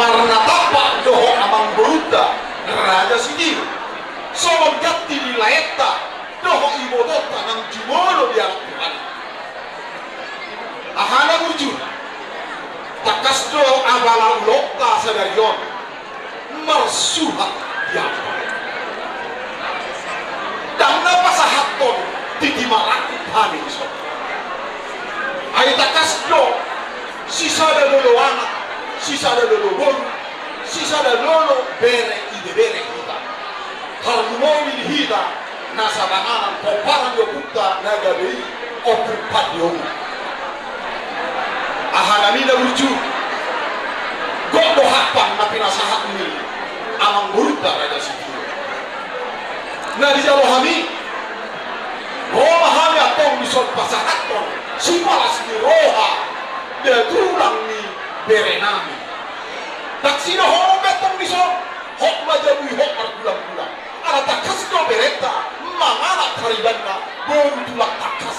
karena tapak doho amang Buddha raja sidir somong jati di laeta doho ibodota nang jimono di alam Tuhan ahana wujud takas do abala ulokta sadarion marsuhat diapa dan napasahaton titimarakit hani iso ay takas do sisa da lolo anak sisa da lolo bolu sisa da lolo bere ide bere kita harmoni hita nasa banganan koparan yo puta nagabei opupat yo ahanamina lucu godo hapan na pinasahat ni amang Buddha raja sikiyo na di jalo hami roha hami atong misol pasahaton sipalas ni roha dia tulang ni berenami tak sino ho betong misol hok majabui hok margulang-gulang ala takas do bereta mangana karibanna baru tulak takas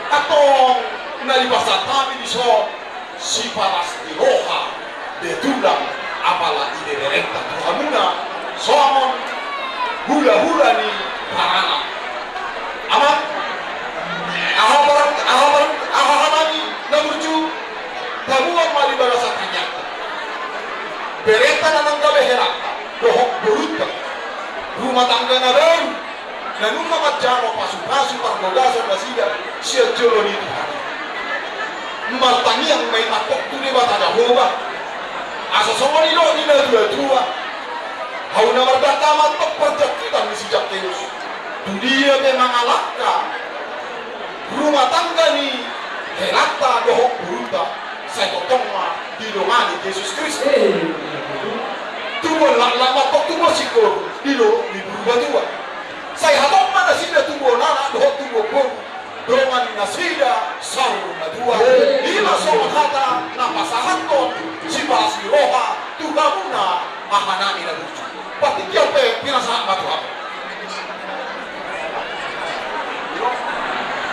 atong nari bahasa kami di so si paras di roha de tulang apala ide berenta tuhanuna somon hula-hula ni parana amat ahabarani namurju tabuan mali balasa kanyata berenta nanang gabe herata dohok beruta rumah tangga na baru nanuma majano pasu-pasu pargogaso basiga siya jolo ni Tuhan martani yang may matok tu di bata Jehovah asa somoni lo ni na dua hau na mardata matok perjakitan ni si Jakteus tu dia memang alaka rumah tangga ni helata dohok beruta saya totongma di dongani Yesus Kristus tubuh lama matok tubuh sikor di berubah tua saya hatok mana sida tubuh nana dohok tubuh pun dongan nasida saur madua lima soal kata napasahanton si basi roha tugamuna ahanami na lucu pati kiape pinasa matu apa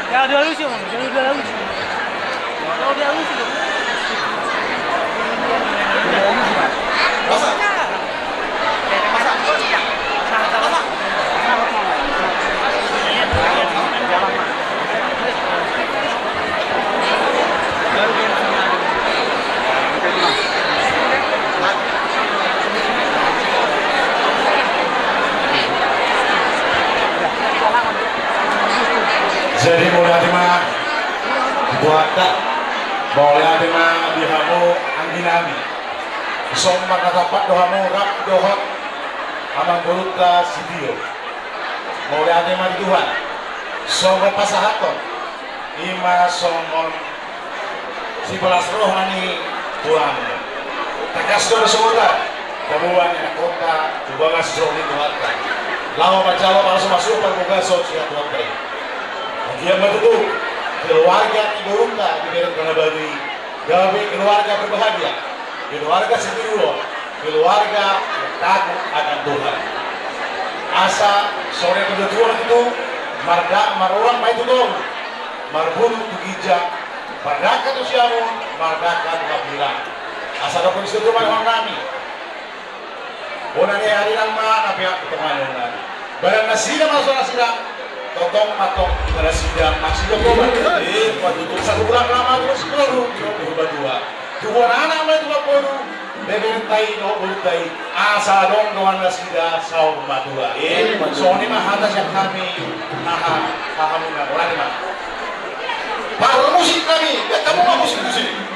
ya dua lucu mang dua lucu kalau dia lucu masa jadi mudah terima buat tak boleh terima dihamu angginami somma katapat dohamu rap dohot amang Buddha sidio boleh terima di Tuhan somma pasahaton ima somon si belas roh nani Tuhan tegas do semua temuan yang kota juga ngasih roh di Tuhan lama bacawa langsung masuk pada sosial Tuhan dia betul keluarga Buddha di dalam tanah bagi gawe keluarga berbahagia keluarga sendiri keluarga yang takut akan Tuhan asa sore kebetulan itu marda marorang mai itu dong marbun tugija padaka tu siamu mardaka kabila asa do pun situ orang kami onane hari nama nabi teman onane barang nasida masuk nasida totong matong pada sidang masih coba waktu itu satu bulan lama terus baru coba dua anak mereka baru bebentai no bertai asa dong doan nasida saum madua soalnya mah atas yang kami paham nggak orang mah baru musik kami kamu nggak musik di sini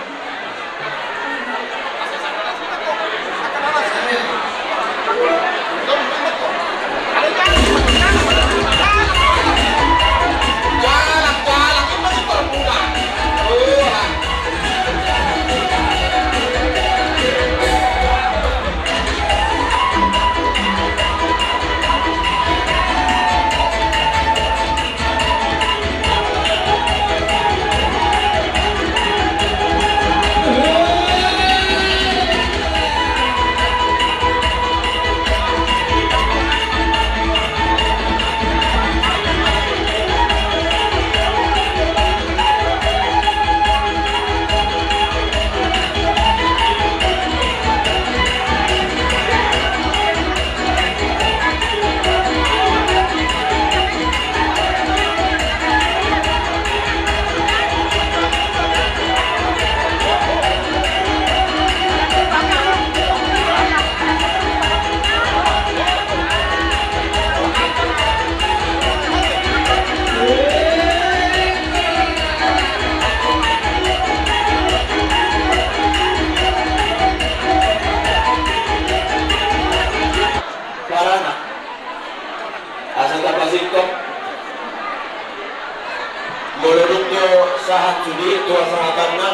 sudi tua sahatanna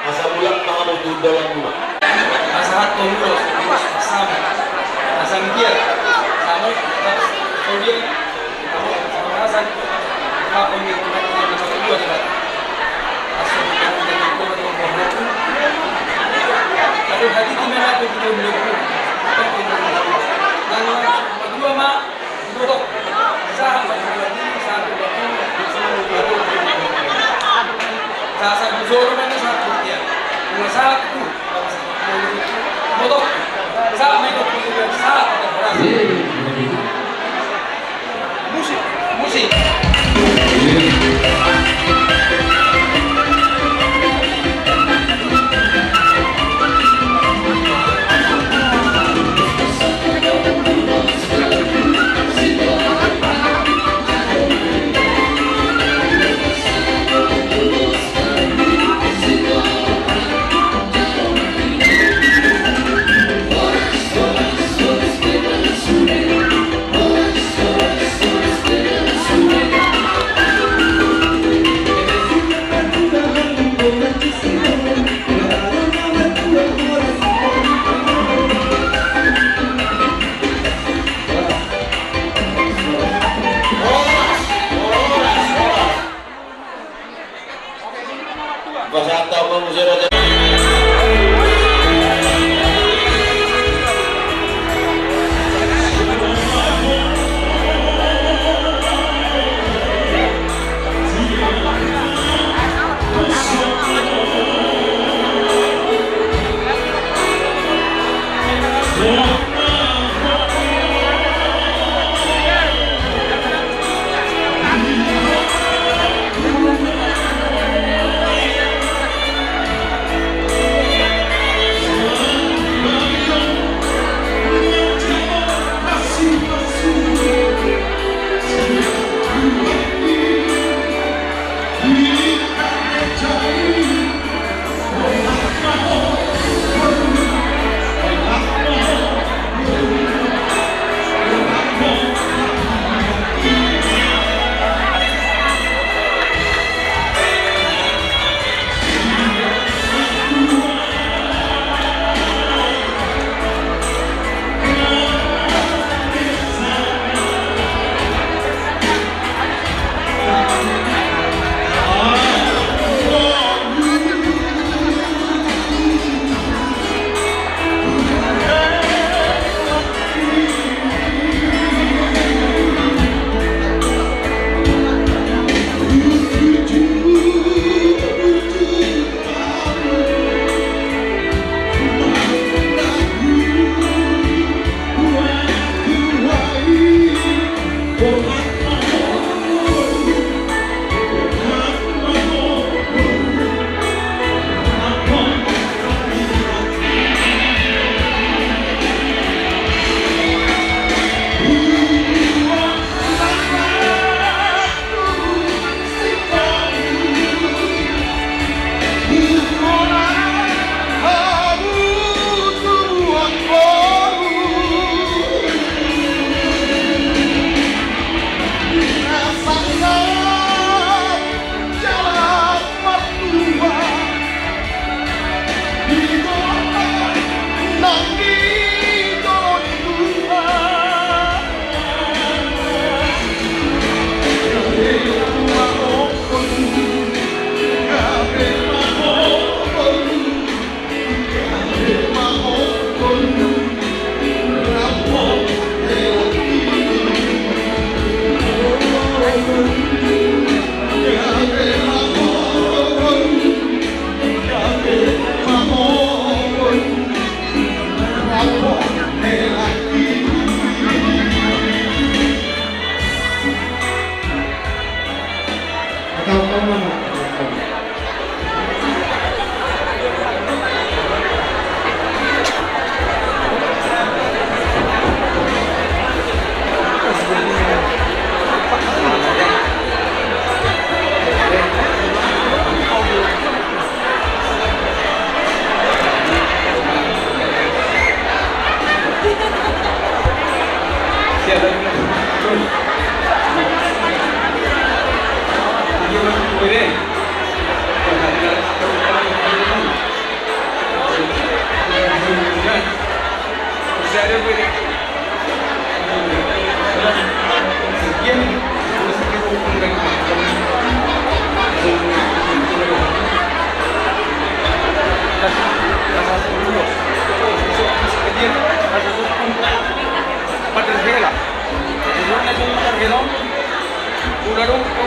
asa bulan pangabutuh dalam rumah Asahat Tomuros, sama Asangkia, sama Saudi, sama Hasan, apa yang kita kedua kita asal kita menjadi korban tapi hati kita nak belum dan kedua mak duduk sahabat lagi satu satu zoro mana satu dia satu duduk sama itu satu musik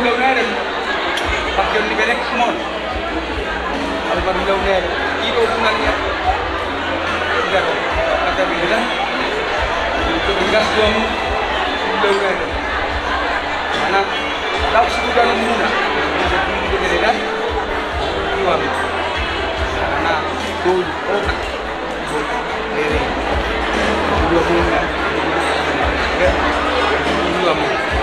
ulang na pakai di belek mon albar ulang na kilo punanya sudah kata bilang itu gas dua ulang na karena tahu sudah muna jadi beredan dua karena tuh otak dari dua muna ya dua muna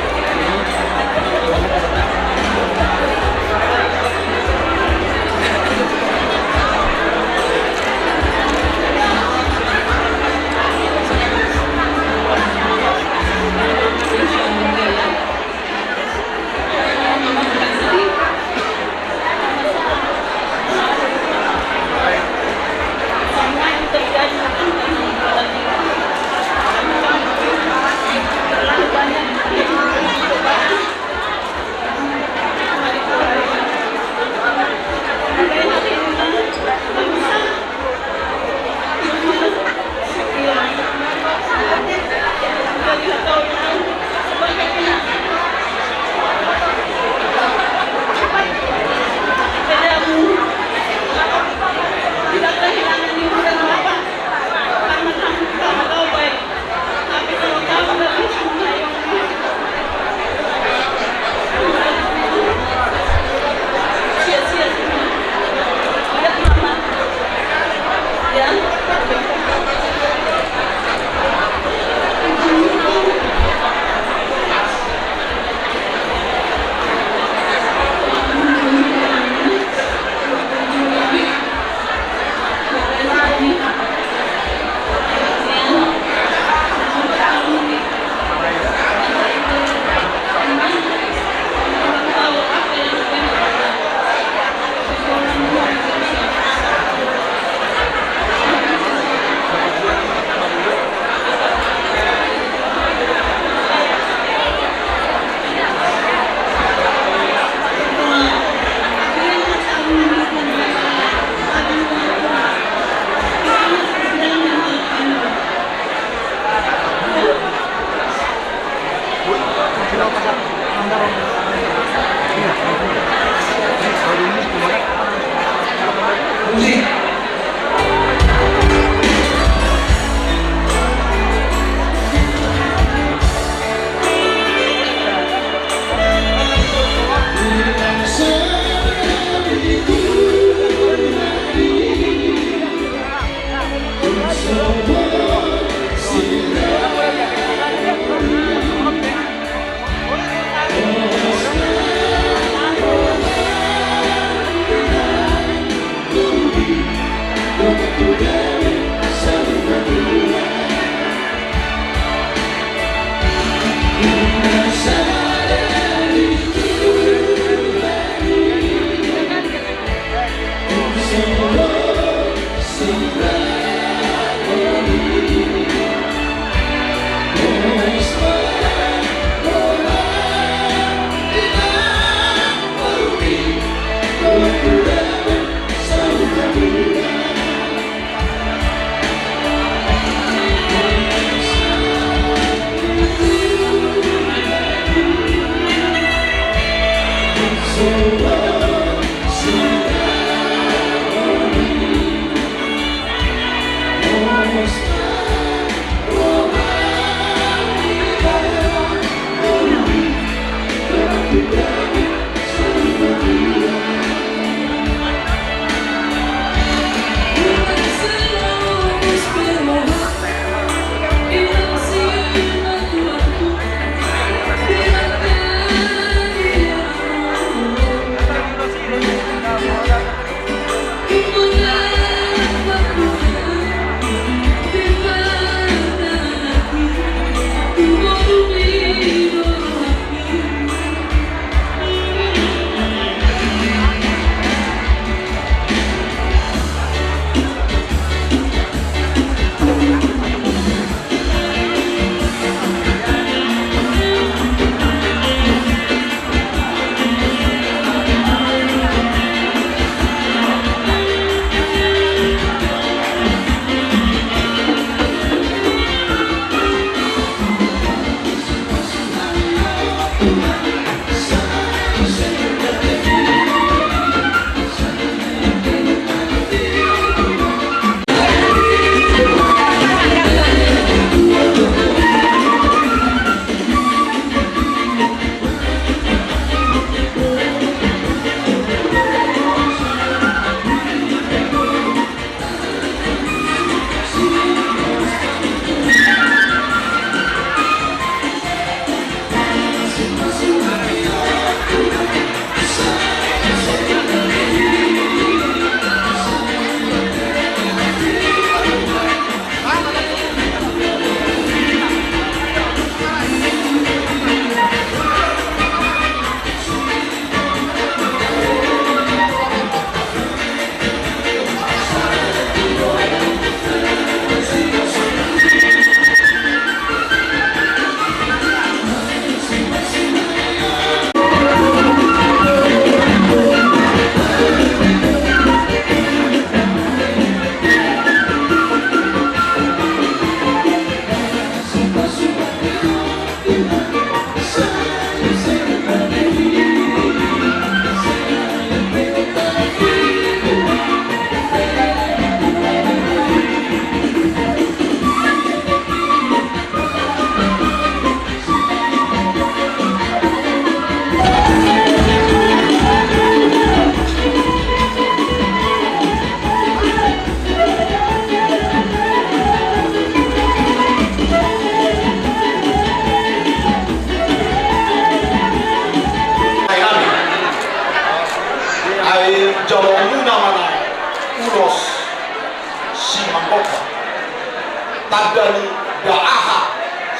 tadani daaha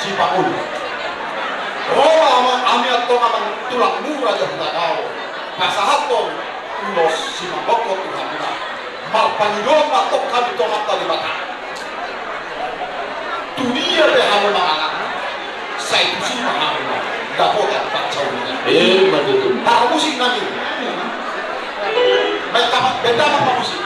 si Pakul. Roma ami atau amang tulang murah dan takau. Kasahaton ulos si mabokot tuhamuna. Malpangidon matok kami tomat tali mata. Dunia behama manganak. Saya itu si mahamuna. Dapotan pak cawina. Betul. Tak musik nami. Mereka beda apa musik.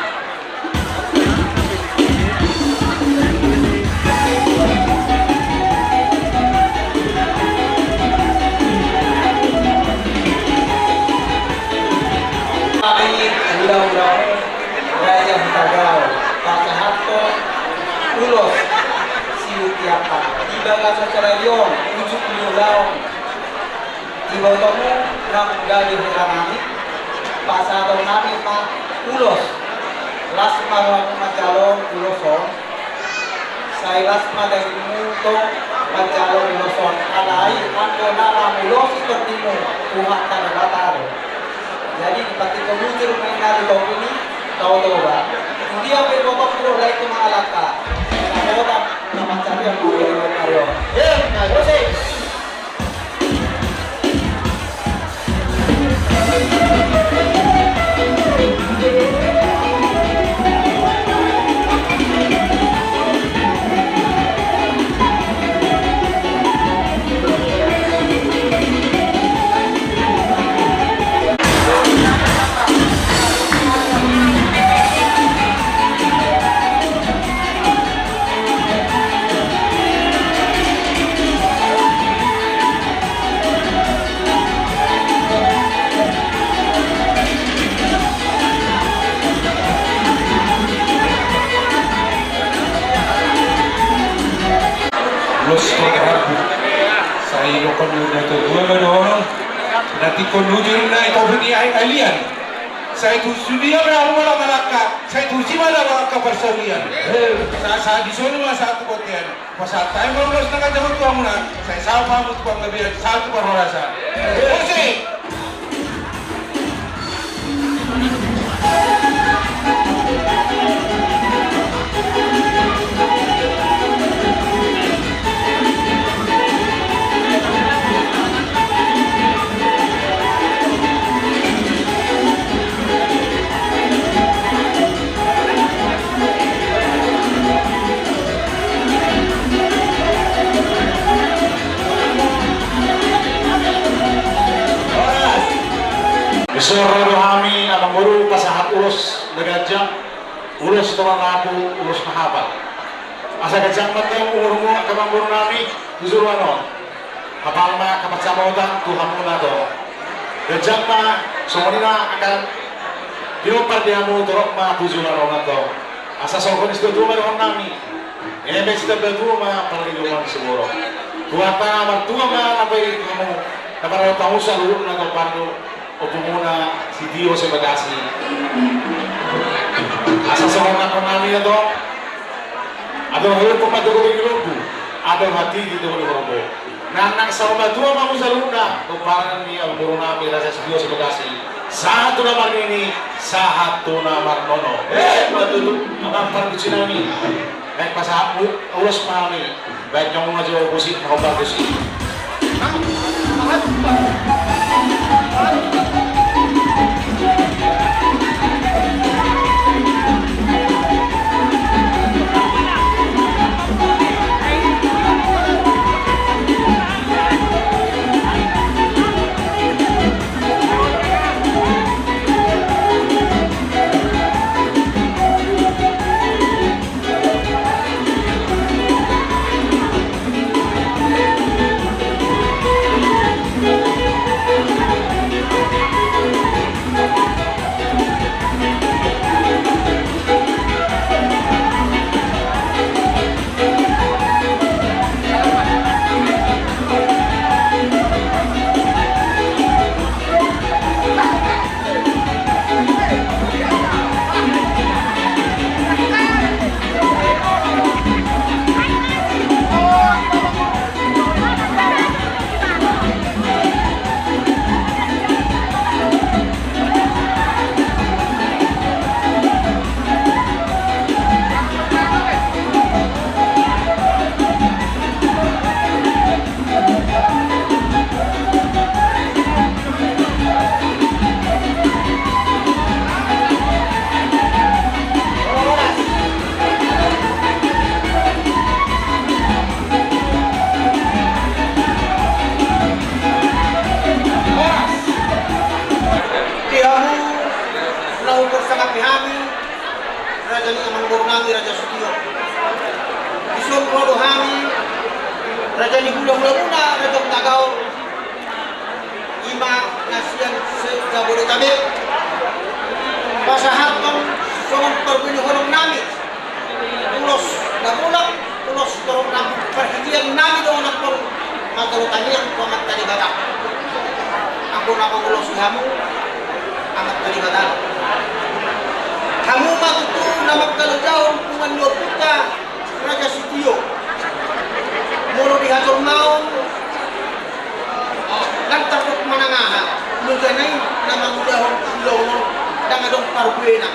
Ulang-ulang Raja Tagaw Pakahato Ulos Siutiapa Tiba secara yon Ujuk ulang Tiba temu Nam gali hiranami Pasado nami ma Ulos Lasma macalong uloson Saya lasma dari muto Macalong uloson Alai Ando nalam ulos Sepertimu Tuhan tanah jadi pati kemudian mengenali kau ini tahu ba dia berbapak pro lain ke malaka orang nama cari yang boleh karyo Los Togarbu sa iyo kono na to duwa nanti kono na ito biniyahin alian sa itu sudia na wala malaka sa itu simala malaka persolian sa di sono mas satu kotian pasal tayo mo mas nakajamot ko muna sa sama mo ko ang gabi satu parorasa Jose Isoro kami abang guru pasahat ulos nagajang ulos teman aku ulos mahaba asa gajang mateng umurmu kabang guru nami disuruh ano kapal ma kapatsamotan Tuhan muna to gajang ma sumunina akan diopar diamu torok ma bujulan na to asa sokon isto tuman nami embes ta beduma pangiliman siguro tuwata martua ma nabay kamu kaparo pangusa lulun na to pando Opo muna si Dio sa bagasi. Asa sa mga namin na to, adong hayop po padugong ilubu, adong hati dito ko ilubu. Nang sa mga tuwa mga sa luna, kung parang ni ang muro namin na sa Dio sa bagasi, sa hato na marini, sa hato na marnono. Matulog, ang pagkutsi namin. Baik pasahapo, ulos pa namin. Baik yung mga jawa busit, makabagusin. Isong Rodohami, Raja ni Muna, Raja Tagaw, Ima Nasian Jabodetabek, Pasahaton, Songon Perbinuhorong Nami, Tulos Nabulang, Tulos Torong Nami, Perhatian Nami doon ang pong Magalutan yang kuamat tadi batak. Aku nama ulos hamu, amat tadi batak. Hamu matutu nama kalau jauh kuman dua puta Raja Sitio. Mulu dihatur maung, lang takut manangaha. Nuganay nama mudahon silongon, dangadong parbuena.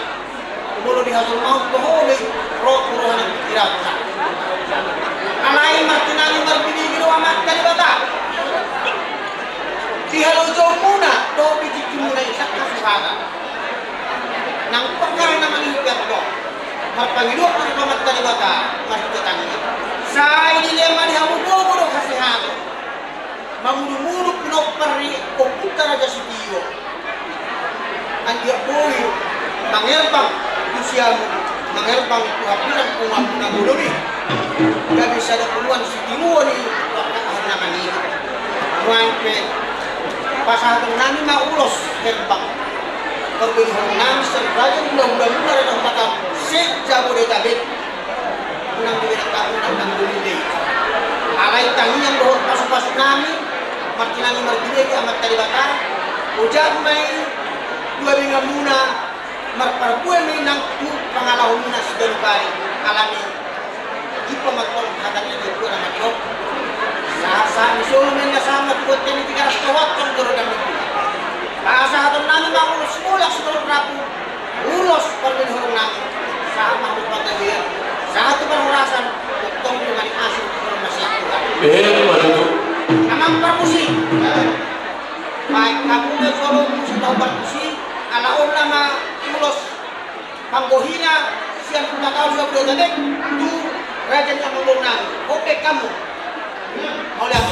Mulu dihatur maung kohole roh kuruhan ang pikiran. Alay martinani marbinigiro amat tadi batak. Dihalo jauh muna, do bijik muna isak kasuhaga. Nang pagkar naman ikat ko, marpangilok ang kamat tadi batak, marhitatan niya. Sa inilema ni hamudogo do kasihago. Mamulumulok na pari o puta Raja Sitio. Ang diapoy, mangerbang dusiamo, mangerbang kuhapiran kung ako na gulumi. Gabi sa dapuluan si Tinuo ni Wakakahan na kanina. Ruangpe, pasatong namin maulos herbang. Perbinuhong namin sa Raja Mudah-mudahan na rin ang tatap si Jabodetabek. Unang binagkakunan ng Dumili. Alay tangian doon pasok-pasok namin. Martinani Martinegi amat talibata. Ujag may dua binga muna. Marparbuan may nang pangalahon muna si Dalubari. Alami. Di pa magpapahatan niya dito na matlop. Sa misulumin na sa matupot niya ni Tigaras Kawat kung duro ng mga. Paasahaton namin mga ulos mula sa tulog rapo. Ulos perbinuhong namin. Sa mahal pagkabihan. Sa ato panghurasan, itong lumaning asin kung masyatuhan. Maluto. Amang parpusi. Baik, kamu may sorong musi daw parpusi. Alaon na ulos panggohina siyang pumatawag sa Bodetabek. Tu Raja ni Amulong namin. Okay, kamu. Mau lihat.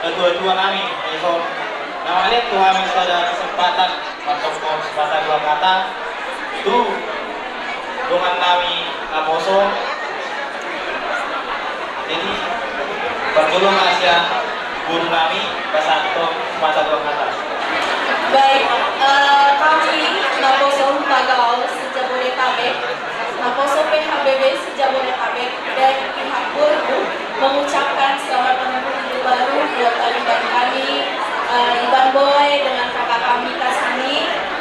kedua-dua kami. So, namanya Tuhan bisa ada kesempatan atau kesempatan dua kata itu dengan kami Aposo. Jadi bergulung Asia guru kami bahasa atau kesempatan dua kata. Baik, kami Naposo Tagaul Sejabodetabek, Naposo PHBB Sejabodetabek dan pihak guru mengucapkan selamat menempuh hidup baru buat Iban kami, Iban Boy dengan kakak kami Kasani.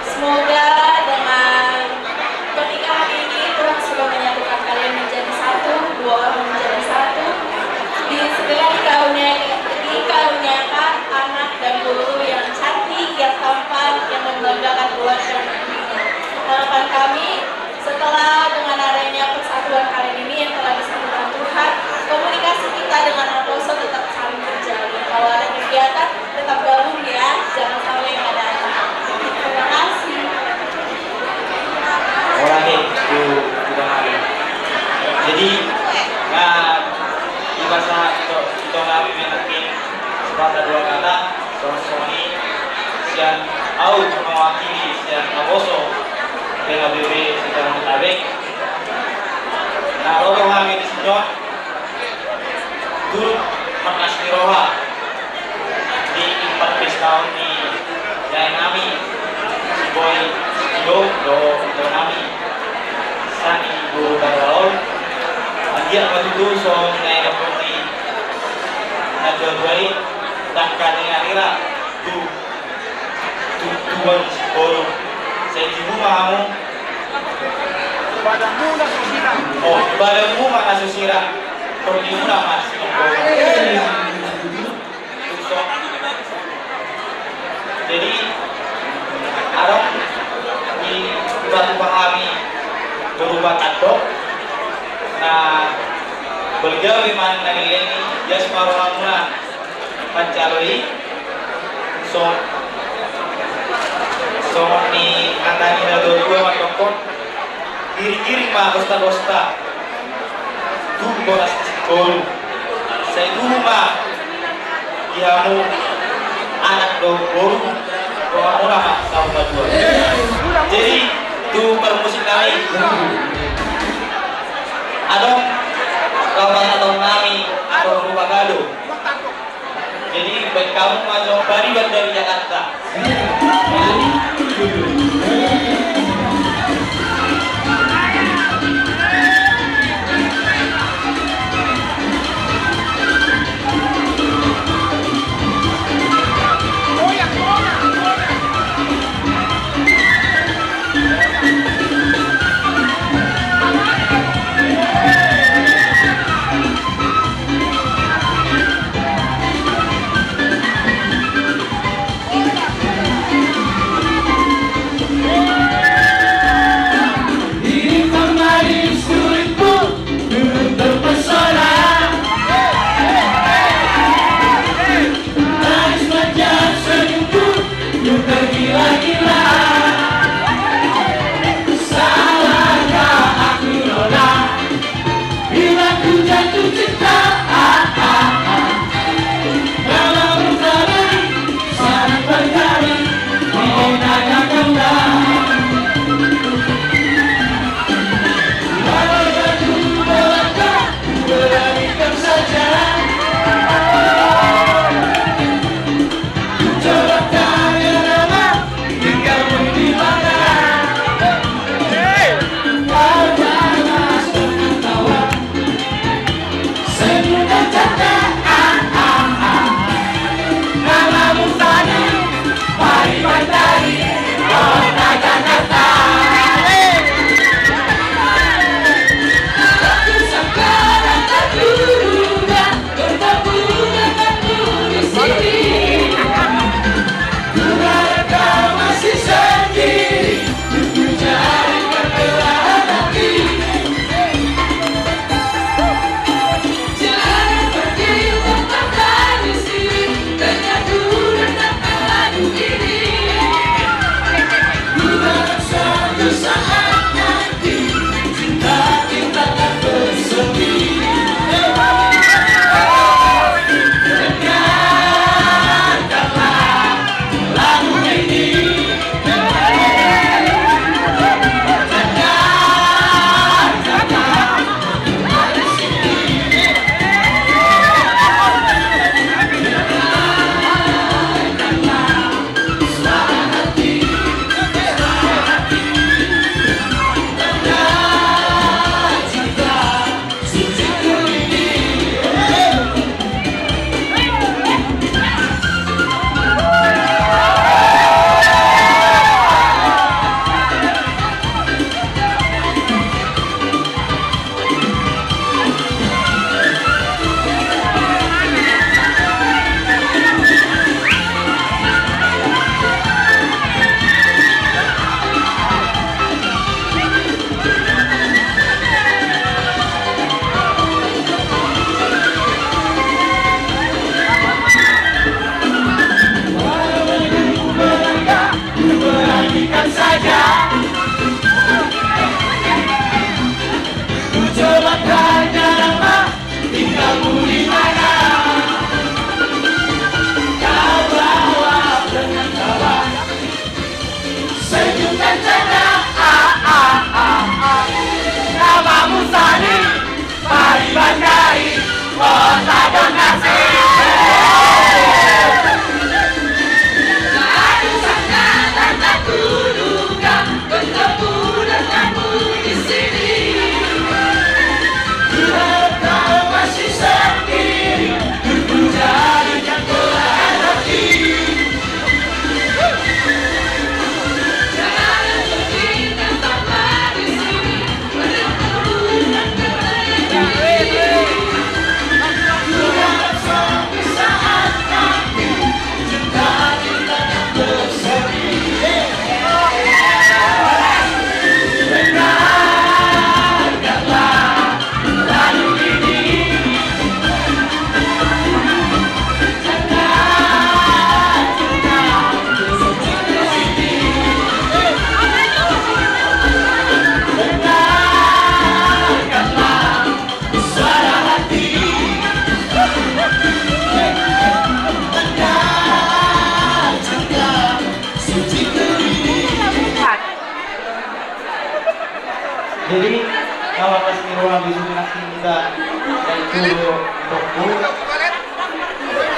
Semoga dengan pernikahan ini Tuhan sudah menyatukan kalian menjadi satu, dua orang menjadi satu. Di segala dikaruniakan anak dan guru yang cantik, yang tampan, yang membanggakan keluarga dan dunia. Harapan kami setelah dengan adanya persatuan kali ini yang telah disatukan Tuhan, komunikasi kita dengan Aposo tetap saling terjalin. Kalau ada kegiatan tetap gabung ya, jangan sampai nggak datang. Terima kasih. Oke, itu sudah hari. Jadi, di masa kita kami mungkin sepatah dua kata, Sony siang au mewakili siang Aposo PHBB Sejabodetabek. Nah, roh kami di sini turut makasih roha di 14 tahun di yang kami si boy do kami sani guru Tagaul dia betul so naik seperti najuai tak kadang akhirat tu bang guru saya ibu mau padamu mana susira kalau di mana mas jadi arok di batu pahami berubah adok nah beliau memang nagileni dia separuh lamunan pancaloi so ni katani na dua matokon diri ma kosta tu bolas gol saya dulu ma diamu anak do guru orang sama dua jadi tu permusik kami ada kawan atau kami atau rumah gado jadi baik kamu maju dari Jakarta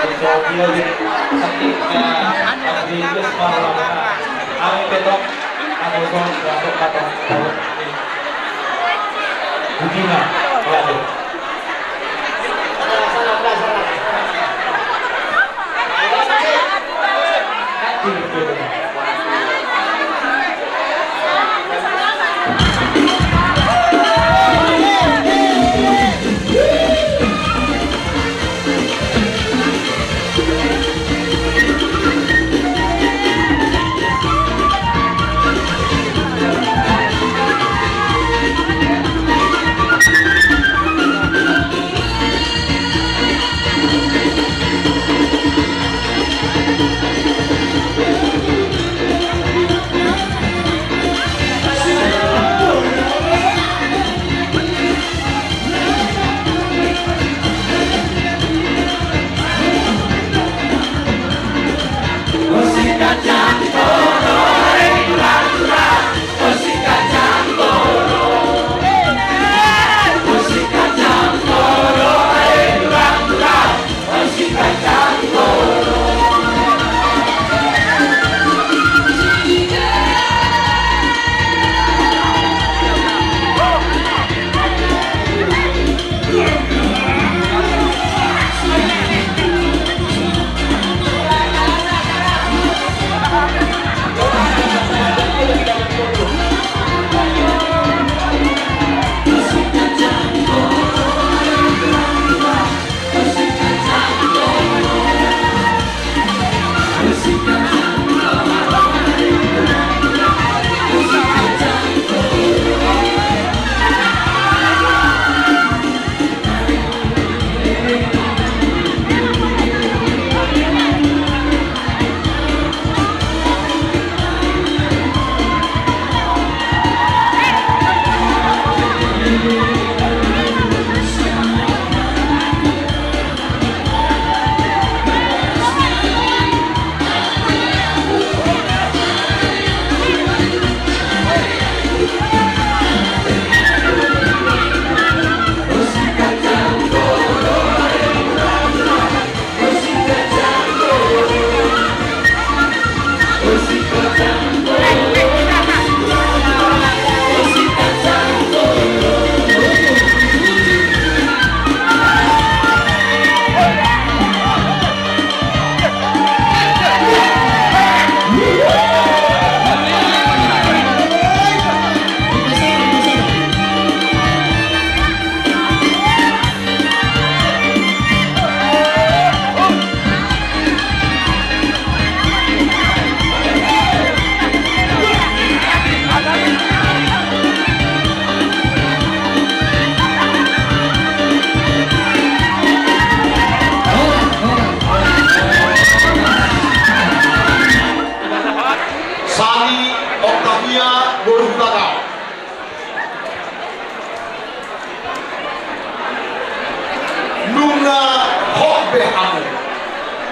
Sofia ketika di Inggris malam kami petok atau untuk kata tahun ini Budina Waduh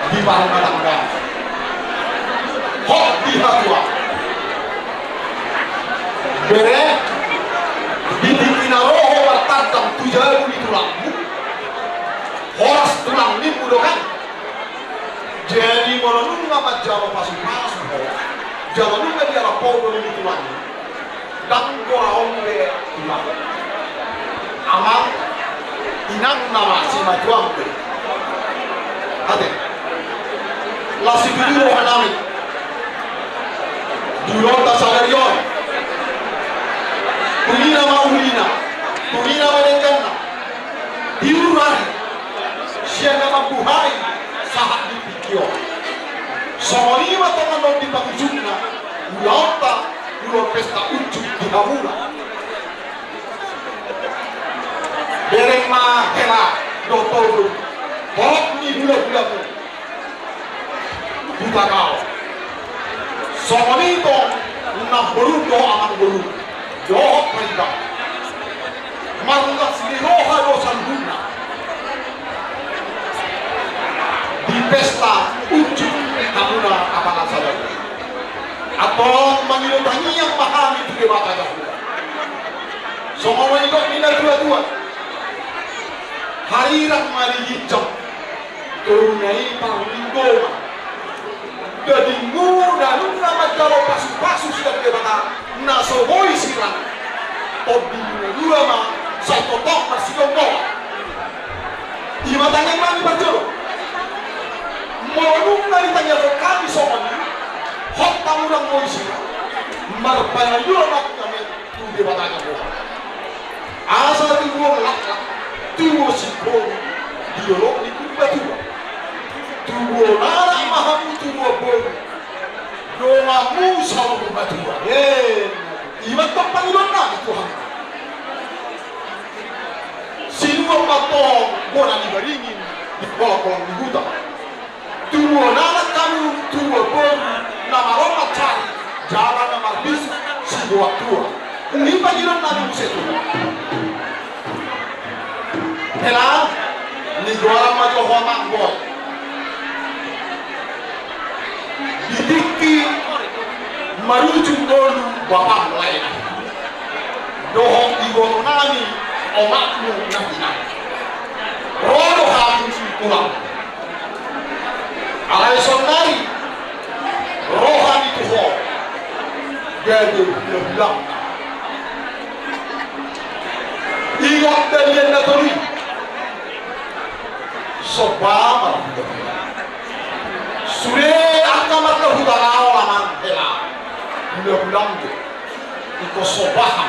di parang matangga hok di hatua bere di roho bertantang tujaru di tulangmu horas tulang ni mudokan jadi menunga majaro pasu-pasu jalan nunga dia lapor di tulangmu dan koraong be tulang amal inang nama si majuang be ade lasi dulu hanami durota sagarion tulina maulina tulina menengana diurari siaga mabuhai sahat dipikio somolima tangan non dipangujuna ulauta ulo pesta ujuk di hamuna bereng ma hela dotoru borok ni hula-hulamu buta kau somoni to na buru do aman buru dohok mereka marunga siliroha do sanduna di pesta ujuk hamuna apanan sadar atau mengilutangi yang mahami di mata dahulu somoni to nina dua-dua hariran mari hijau turunai panglinggo jadi muna nuna magkalo pasu-pasu siya kebata nasoboi silang tobi dua ma sa totok masigong mo imatangay mami berjolo mau ditanya ke kami soal hot tamurang mo silang marpanayo nak kami tu debatanya mo asa tuwo lakak tuwo sikong dialog ni kubatua tuwo nara mahamu tuwo bol doamu sama kubatua ibat to Panginoon na Tuhan sino ang matong bona ni baringin di kolong di hutan tuwo nara kami tuwo bol na maromat cari jalan na marbis si buat tua ni Panginoon na museto Hela, ni orang maju homang boy. Didiki maruju dulu bapak lain. Dohong ibu nani omakmu nanti. Rodo kami pulang. Alai sonari rohani Tuhan. Jadi dia bilang. Ingat dari yang natori. Sobama sure akamat lo hudarao laman hela bulang de iko sobaha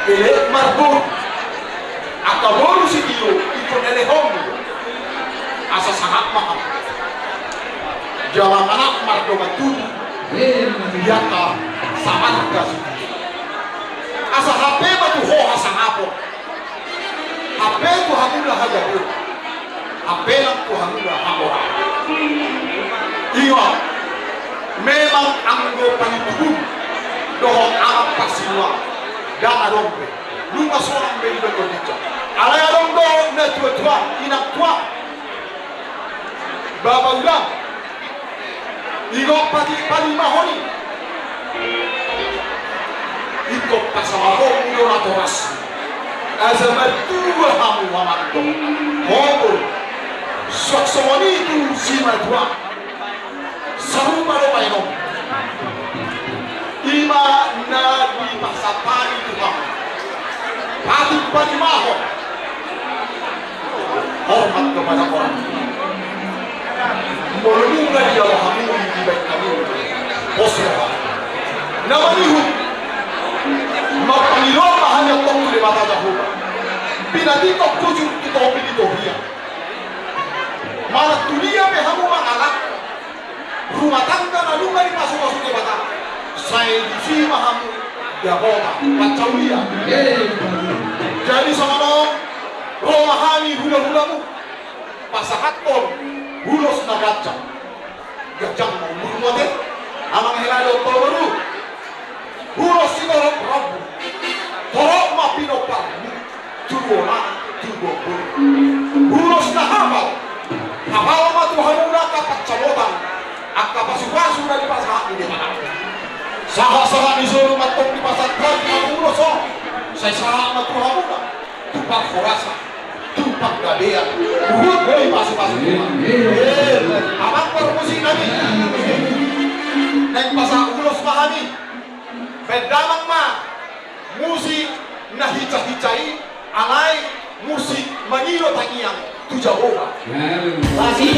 ele marbut akaboru si dio iko nele homu asa sangat mahal jalan anak mardo matudi yaka samar kasi asa hape batu hoha sangapo Ape ko hamula hagabu. Ape lang ko hamula hamora. Iwa. Memang anggo panitubu. Dohong amat pasinwa. Dan arombe. Lunga sorang beli berkodicca. Alay arombo na tua-tua. Inak tua. Baba ulang. Igo pati mahoni. Iko pasamaho ulo na toras. Azamadua hamu wamando hobo soksomoni tu simadua sarupa lo paino ima na di pasapani tuhan pati pati maho hormat kepada orang molunga dia hamu di baik kami bosra namanihu Mapangilong hanya tong di mata Jehovah. Pinadito kuju kita pinito dia. Mana dunia behamu mangalak. Rumah tangga na lunga di masuk-masuk di mata. Saya di sini mahamu Jehovah macam dia. Jadi sama rohani hula-hulamu. Pasahaton hulos nagaca. Gajang mau murmate. Amang helado baru. Hulos si dorong rabu. Torok mapino parmu, tubuona, tubuo. Hulos na hafal. Hafal ma Tuhan na kapat sabotan. Ang kapasipaso na di pasahan di mana. Saha-saha ni Zoro matong di pasat kan ang hulos o. Sa isaha na Tuhan na. Tupak forasa, tupak gadea. Tuhut di pasu-pasu Tuhan. Amang permusi nabi. Neng pasang hulos mahani. Bedamang ma. Musik na hica-hicai alai musik manilo tangiang tu Jehovah. Kasih.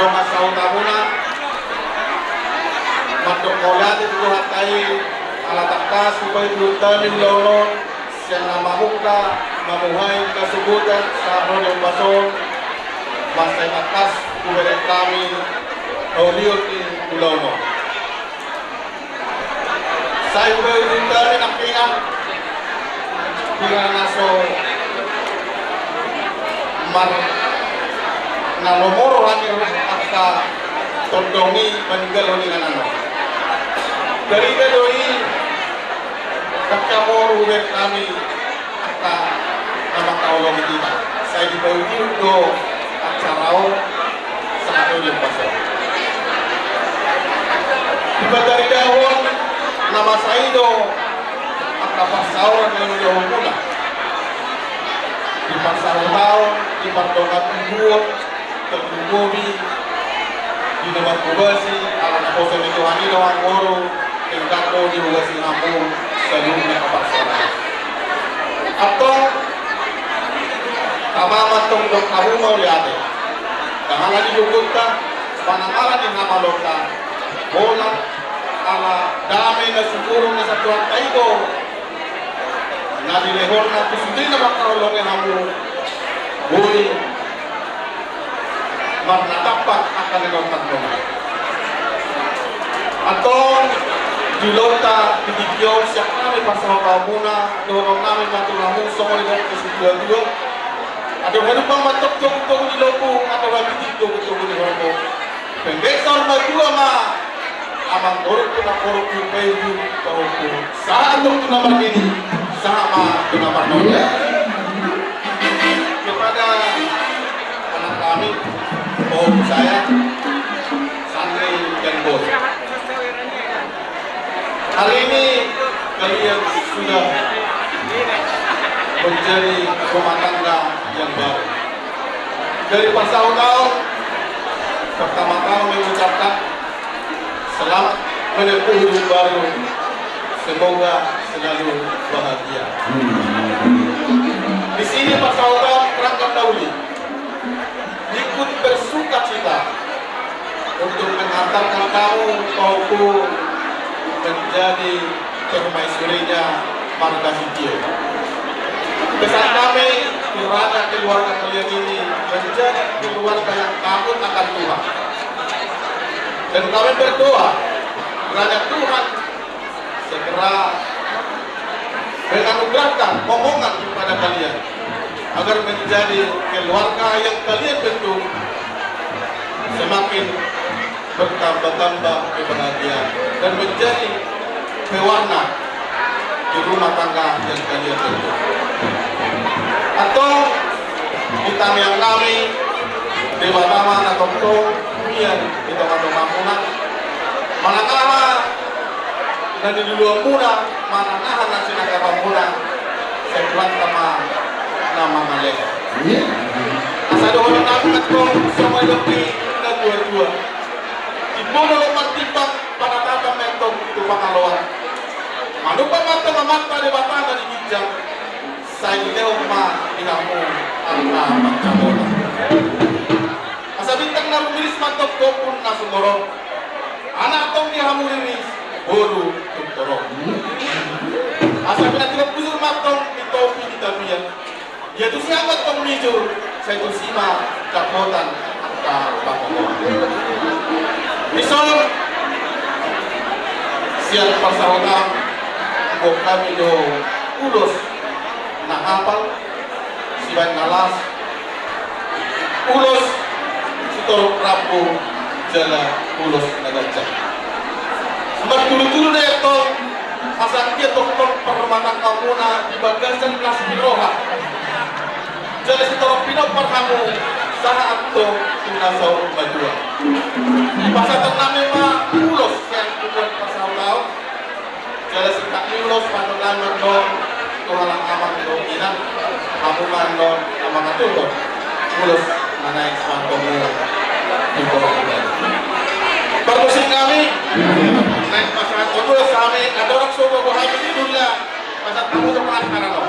Thomas Sautamuna Matok Kolat itu hatai alat atas supaya berutamin lolo siang nama muka mamuhay kasubutan sa Rodong Basong masay atas kuweret kami Oliot ni Ulono sa ibay berutamin ang pingang naso mar na lomoro hangin at tondongi meninggal ni ano dari doi kakamo uber kami at nama kaulong kita saya dibagi do at sarao sa Rodong Basong iba dari dahon nama saido at kapasauran ng dahon mula di pasarao di pardongat buot terbubi di naman kubasi alam po sa nito hanino ang oro tingkato di hugasi ngapo sa lumi na kapasarao ato tamamat tong dok karumaw liate dangalan ilugot ka panangalan yung namalok ka bola ala dami na siguro na sa tuwang taido na dilehor na kusundin na makaulong yung hamu buhay marnatapak akan ng tatlong atong dilota pitigyon siya kami pasawaw muna dorong namin matulamu sokoy ng kesimpulan atau ano pang matok-tok ito ni Lopo atau pitigyo ito ni Horko pendesor madua ma amang korok ko na korok yung bayo korok ko sa atong tunaman ini sama tunaman nolya kepada anak kami om saya santri dan bos hari ini kalian sudah menjadi rumah tangga yang baru dari tahun pertama-tama mengucapkan selamat menempuh hidup baru semoga selalu bahagia di sini tahun kerangka Dauli ikut bersuka cita untuk mengantarkan kamu maupun menjadi permaisurinya marga hijau. Pesan kami kiranya keluarga kalian ini menjadi keluarga yang takut akan Tuhan. Dan kami berdoa kiranya Tuhan segera menganugerahkan omongan kepada kalian agar menjadi keluarga yang kalian bentuk semakin bertambah-tambah kebahagiaan dan menjadi pewarna di rumah tangga yang kalian bentuk. Atau kita yang kami dewa taman atau kemudian kita matang muna manakala dan di luar muna manakahan na sinagapang muna sa buwan tama nama maleka. Asa doon namin at kong sa may lupi na dua-dua. Ibuno ng magtibang panatabang mentong ito pangalawa. Manupang mata di batana di bijang sa inyo inamu ang pagkamola. Asa bintang na rumiris mantok kopun na sumorong. Anak tong ni hamuriris buru tutorong. Asa pinatilang pusur matong ito pinitabiyan. Yaitu siapa tong mijur saya itu sima kapotan ka pakomo. Misal siang pasawanan kok kami do ulos na hapal siban ngalas ulos sitorok rapo jala ulos nagajak. Bertulu-tulu na ito asal dia dokter permatan kamuna di bagasan kelas biroha. Jadi sitorok pinok perhamu saat itu tunasau berdua. Pasal ternama mah ulos yang tujuan pasal tahu. Jadi sikap ulos pada nama dong tuhalang amang dong inang kamu mandon amang atuh ulos naik santomu di bawah Permusim kami naik pasangan ulos kami ada orang sobo bahagia di dunia pasal kamu terpahan karena lo.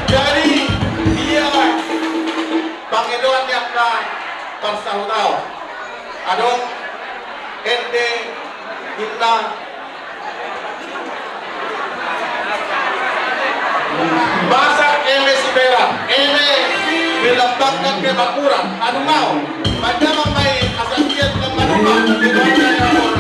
Jadi dia Bang Edoan yang parsahutao. Adong ente kita Basak eme sibera, eme dilambangkan ke bakuran. Anu mau, macam may asasiat ng manuma, di ba na orang.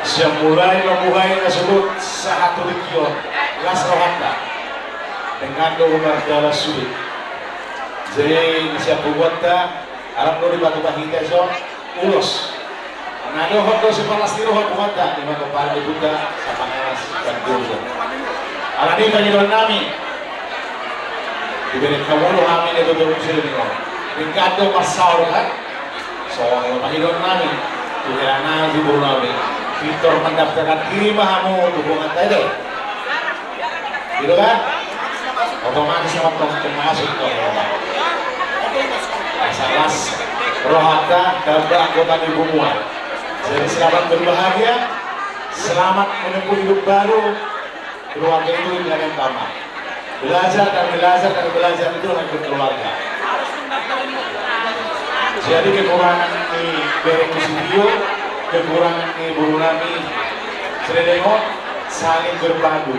Siya mulai mabuhay na sulod sa ato region, Las Rohanda, dengan margala sulit. Jadi siya puwata, alam mo di ba tumahita so, ulos. Nado ho si Palestino ho puwata, di ba para dibuka sa pangalas dan dulo. Alam ni Panginoon namin, diberi kamulo amin ito doon sila nyo. Ringkado masaw kan? So, ang Panginoon namin, kailangan siguro namin, Victor mendaftarkan diri mahamu dukungan tadi, gitu kan? Otomatis sama termasuk ke Salas Rohata dan anggota ibu muat. Jadi selamat berbahagia, selamat menempuh hidup baru. Keluarga itu yang utama. Belajar dan belajar dan belajar itu untuk keluarga. Jadi kekurangan di Bereng Studio, kekurangan di Buru Nami Sredengok saling berpadu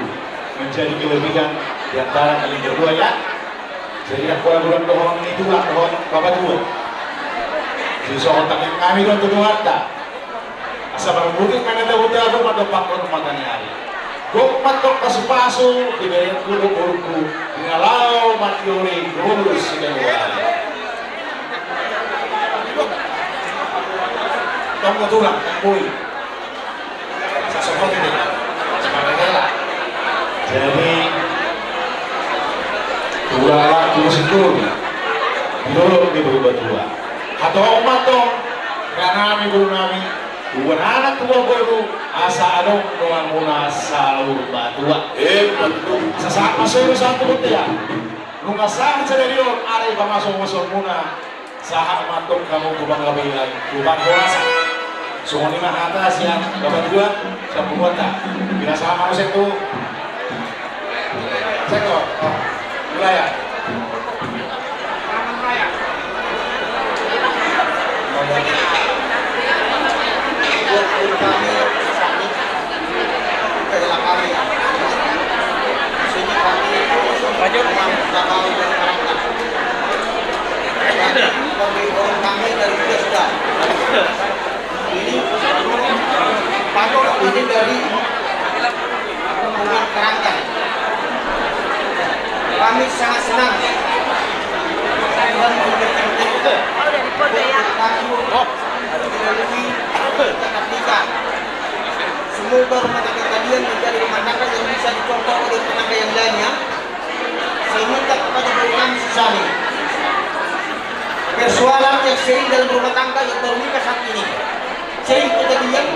menjadi kelebihan di antara kalian berdua ya. Jadi kekurangan dohong itu lah dohong bapak dua. Jadi soal yang kami don tuh harta. Asa berbudik mana tahu tahu pada pakon matanya hari. Gok matok pasu-pasu di Bereng Kudu ngalau matiori lulus segala. Kamu tulang, kamu sesuatu ini sebenarnya. Jadi dua lagu situ dulu di berubah dua. Atau matong karena kami guru nami dua anak tua guru asa adong dengan muna salur batua. Betul. Sesaat masuk satu betul ya. Lungasan sa deriyon, ari pamasok-masok muna sa matok kamu kubang kabilan, kubang kuasa. Sungguh lima atas yang dapat dua, sa pumunta. Pinasama ko sa ito. Sektor, wilayah. Kami dari Desda. Ini dari Pegunungan Keranggan. Kami sangat senang dan memberikan melalui ketertiban. Semoga rumah tangga kalian menjadi rumah tangga yang bisa dicontoh oleh rumah tangga yang lainnya. Saya minta kepada kami sesami persoalan yang sering dalam rumah tangga yang baru nikah saat ini. Sering kejadian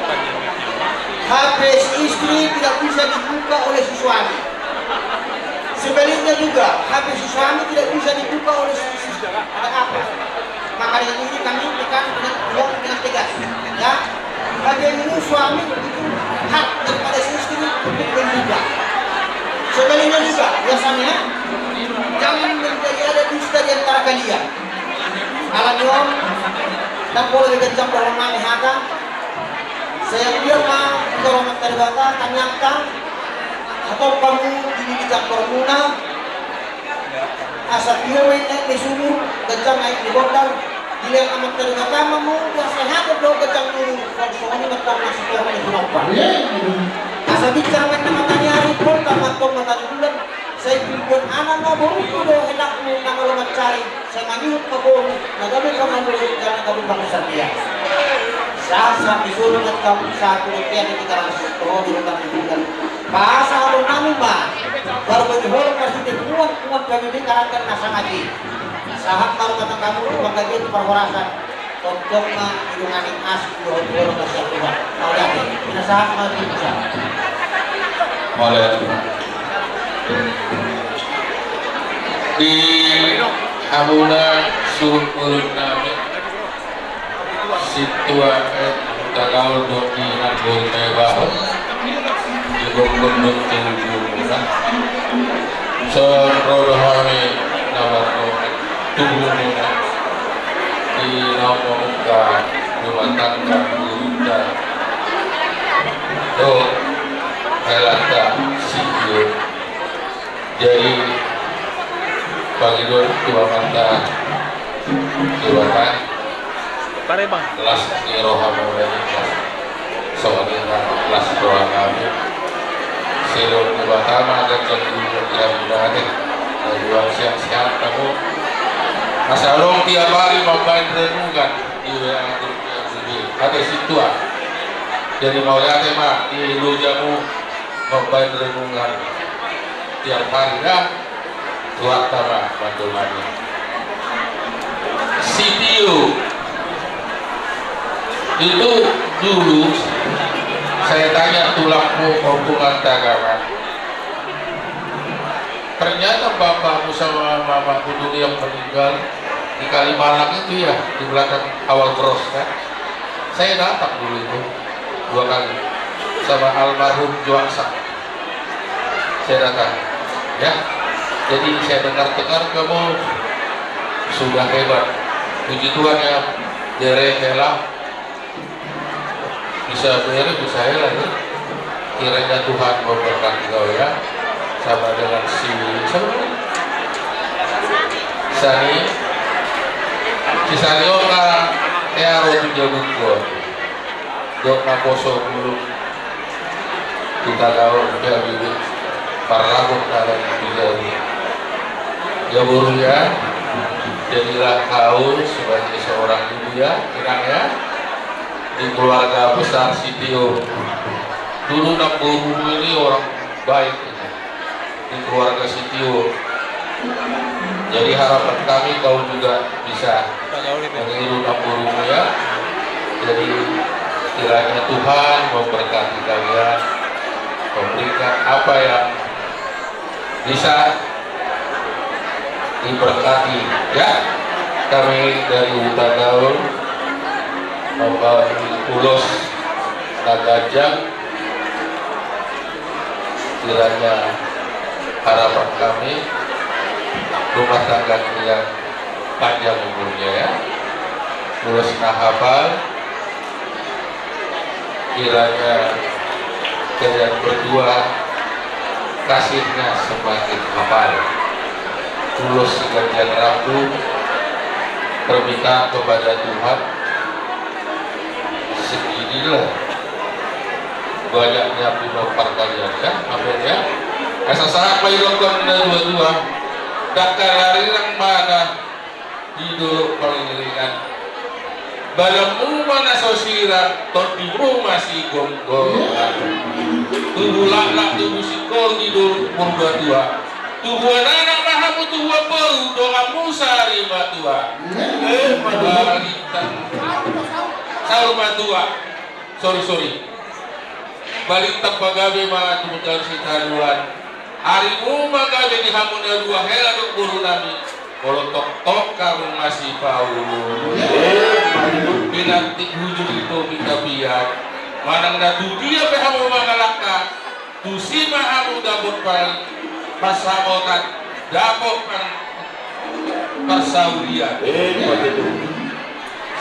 HP istri tidak bisa dibuka oleh si suami. Sebaliknya juga HP si suami tidak bisa dibuka oleh si istri. Ada apa? Maka dengan ini kami tekan dengan tegas. Ya, bagaimana suami itu hak daripada si istri untuk membuka. Sebaliknya juga biasanya jangan menjadi ada dusta di antara kalian. Alam yun, dan boleh dikecam orang mami haka. Saya biarkan orang terbatas tanyakan atau kamu dibicak bermuna asal diawin disuruh gajang naik di botol dilihat amat terbatas mau sehat atau gajang dulu kalau soalnya betul masih orang itu nampak asal bicara dengan matanya hari pun tamatong matanya bulan saya bikin anak mau baru udah enak nama lo mencari saya maniut ke baru nagamin kamu dulu jangan kamu bangsa dia Sasa disuruh dengan kamu satu rupiah di 300 di rumah bulan. Bahasa orang namu bah, baru berjual pasti dibuat kami di karangan nasa ngaji. Sahab baru kata kamu rumah gaji itu perhorasan. Tonton mah hidungan as dua masih keluar. Mau lihat ini sahab mati bisa. Oleh di Abuna suruh urut nami situa tagaul doki nanggur mebah juga kunduk tubuhna serodohane nama tubuhna di nama muka rumah tangga gurita do relata siyo jadi bagi dua mata dua kelas iroha memerintah soalnya kelas doa kami selon pertama akan jadi mudah-mudahan dari siang-siang kamu masa orang tiap hari membain renungan di WA grup yang sendiri ada situa jadi mau lihat mah di lu jamu membain renungan tiap hari ya buat sama bantu lagi CPU itu dulu saya tanya tulangmu hubungan agama ternyata bapakmu sama mamaku dulu yang meninggal di Kalimalang itu ya di belakang awal cross kan saya datang dulu itu 2 kali sama almarhum Juangsa saya datang ya jadi saya dengar kamu sudah hebat puji Tuhan ya derek helah bisa beres bisa helah ya kiranya Tuhan memberkati kau ya sama dengan si Sani orang ya roti jagung gua dok nakoso dulu kita tahu dia bibi parabuk dalam dijadi ya buru ya jadilah kau sebagai seorang ibu ya kirang ya di keluarga besar Sitio dulu nak buru ini orang baik di keluarga Sitio jadi harapan kami kau juga bisa meniru nak burumu ya jadi kiranya Tuhan memberkati kalian memberikan apa yang bisa diberkati ya. Kami dari Hutan Gaul Bapak Ulos Nagajang, kiranya harapan kami rumah tangga yang panjang umurnya ya, Ulos Nahapal, kiranya kalian berdua kasihnya semakin hafal, tulus segantian rambut, permintaan kepada Tuhan seginilah banyaknya pinopar kalian ya, amin ya. Asa saat mailokon na dua-dua dakalari ng mana didulok pangiringan balamu mana sosira todi mo masih gonggong tubulak tubuh sikol didulok purba tubuh anak mahamu tubuh baru doamu sari matua balitan salma tua sorry balitan pagabe mga tumutan si taluan harimu magabe di hamuna dua hela dok buru nami kalau tok kamu masih pau binantik hujur itu kita biar manang nadu dia pehamu mangalaka tusi mahamu dabot pal pasamotan dabot pal persaulian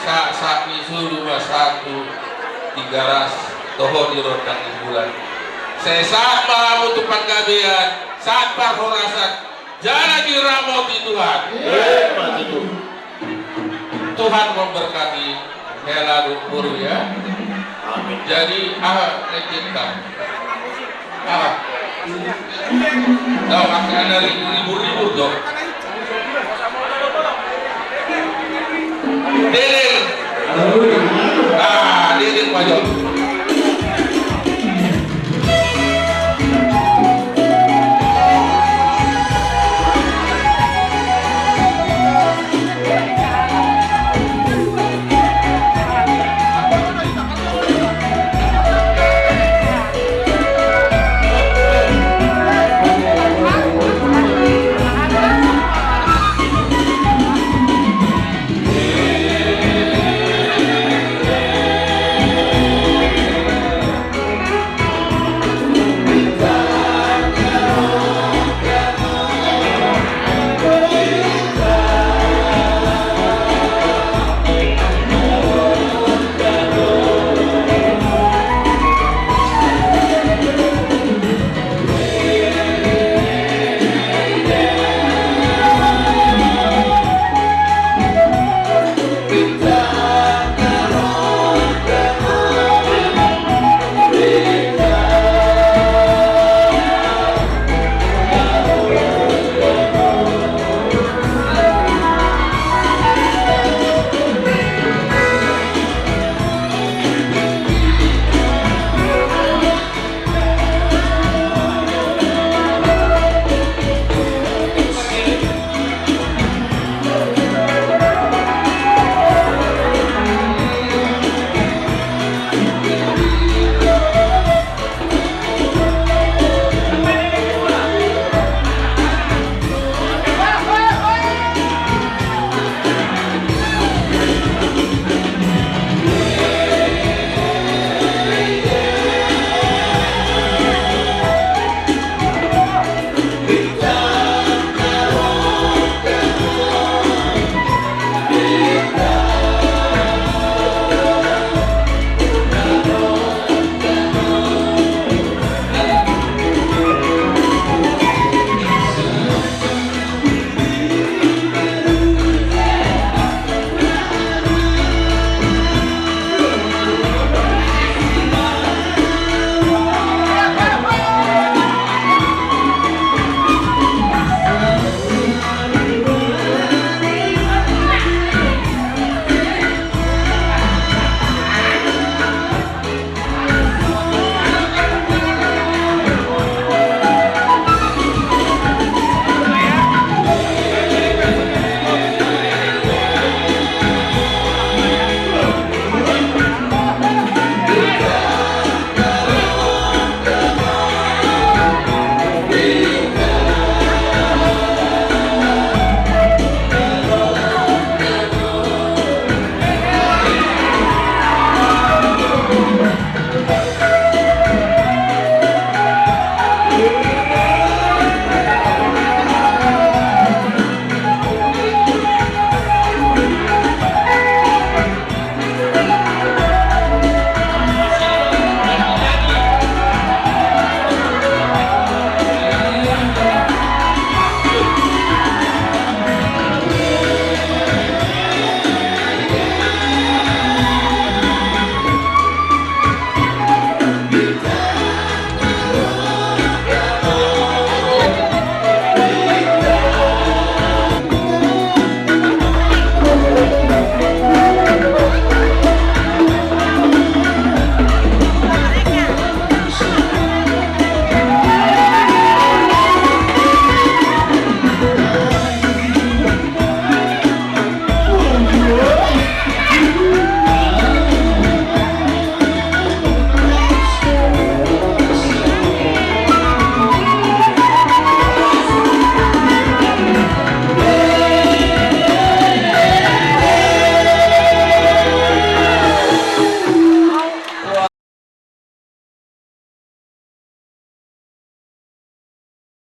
saat suruh mas 1 3 ras toho di rotang bulan saya saat mahamu tupan gabean saat parhorasan jangan diramau di Tuhan. Tuhan memberkati hela lumpur ya. Amin. Jadi kita tahu akan ada ribu-ribu dong. Dele